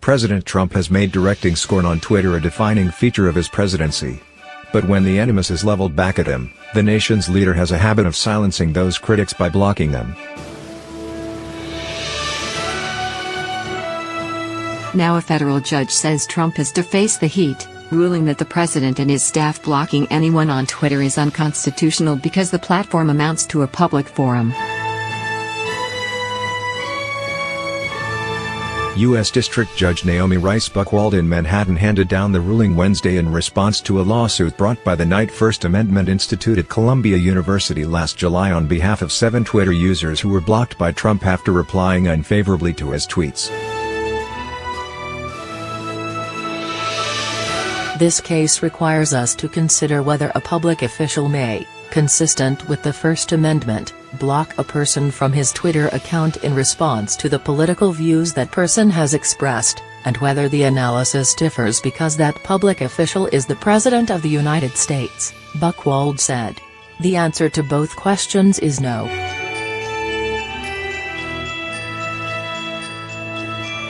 President Trump has made directing scorn on Twitter a defining feature of his presidency. But when the animus is leveled back at him, the nation's leader has a habit of silencing those critics by blocking them. Now a federal judge says Trump is to face the heat, ruling that the president and his staff blocking anyone on Twitter is unconstitutional because the platform amounts to a public forum. U.S. District Judge Naomi Rice Buchwald in Manhattan handed down the ruling Wednesday in response to a lawsuit brought by the Knight First Amendment Institute at Columbia University last July on behalf of 7 Twitter users who were blocked by Trump after replying unfavorably to his tweets. This case requires us to consider whether a public official may, consistent with the First Amendment, block a person from his Twitter account in response to the political views that person has expressed, and whether the analysis differs because that public official is the President of the United States, Buchwald said. The answer to both questions is no.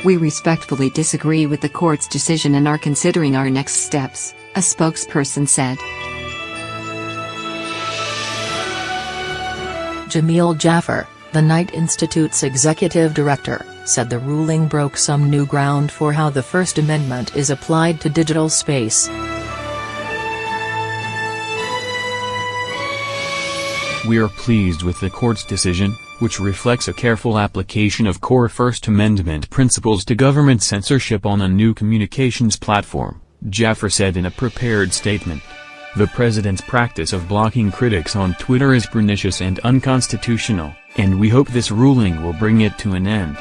We respectfully disagree with the court's decision and are considering our next steps, a spokesperson said. Jamil Jaffer, the Knight Institute's executive director, said the ruling broke some new ground for how the First Amendment is applied to digital space. We are pleased with the court's decision, which reflects a careful application of core First Amendment principles to government censorship on a new communications platform, Jaffer said in a prepared statement. The president's practice of blocking critics on Twitter is pernicious and unconstitutional, and we hope this ruling will bring it to an end.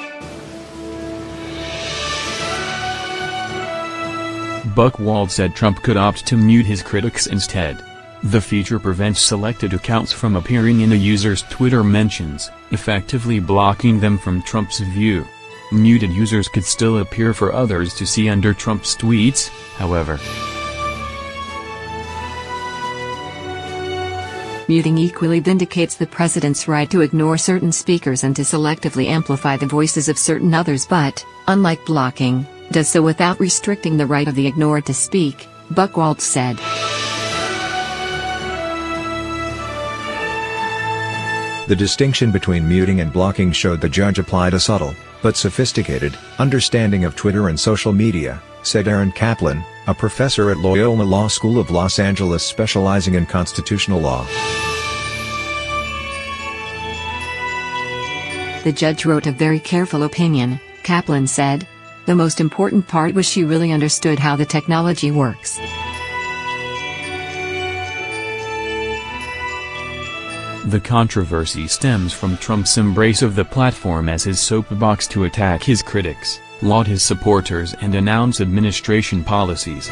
Buchwald said Trump could opt to mute his critics instead. The feature prevents selected accounts from appearing in a user's Twitter mentions, effectively blocking them from Trump's view. Muted users could still appear for others to see under Trump's tweets, however. Muting equally vindicates the president's right to ignore certain speakers and to selectively amplify the voices of certain others but, unlike blocking, does so without restricting the right of the ignored to speak, Buchwald said. The distinction between muting and blocking showed the judge applied a subtle, but sophisticated, understanding of Twitter and social media, said Aaron Kaplan, a professor at Loyola Law School of Los Angeles specializing in constitutional law. The judge wrote a very careful opinion, Kaplan said. The most important part was she really understood how the technology works. The controversy stems from Trump's embrace of the platform as his soapbox to attack his critics, laud his supporters and announce administration policies.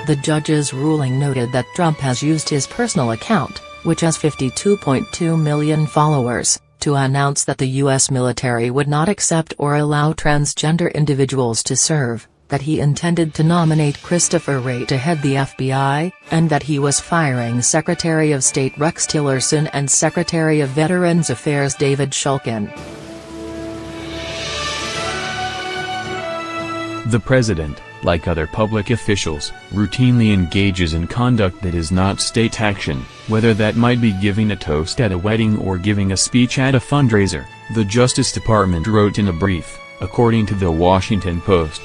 The judge's ruling noted that Trump has used his personal account, which has 52.2 million followers, to announce that the U.S. military would not accept or allow transgender individuals to serve, that he intended to nominate Christopher Wray to head the FBI, and that he was firing Secretary of State Rex Tillerson and Secretary of Veterans Affairs David Shulkin. The president, like other public officials, routinely engages in conduct that is not state action, whether that might be giving a toast at a wedding or giving a speech at a fundraiser, the Justice Department wrote in a brief, according to the Washington Post.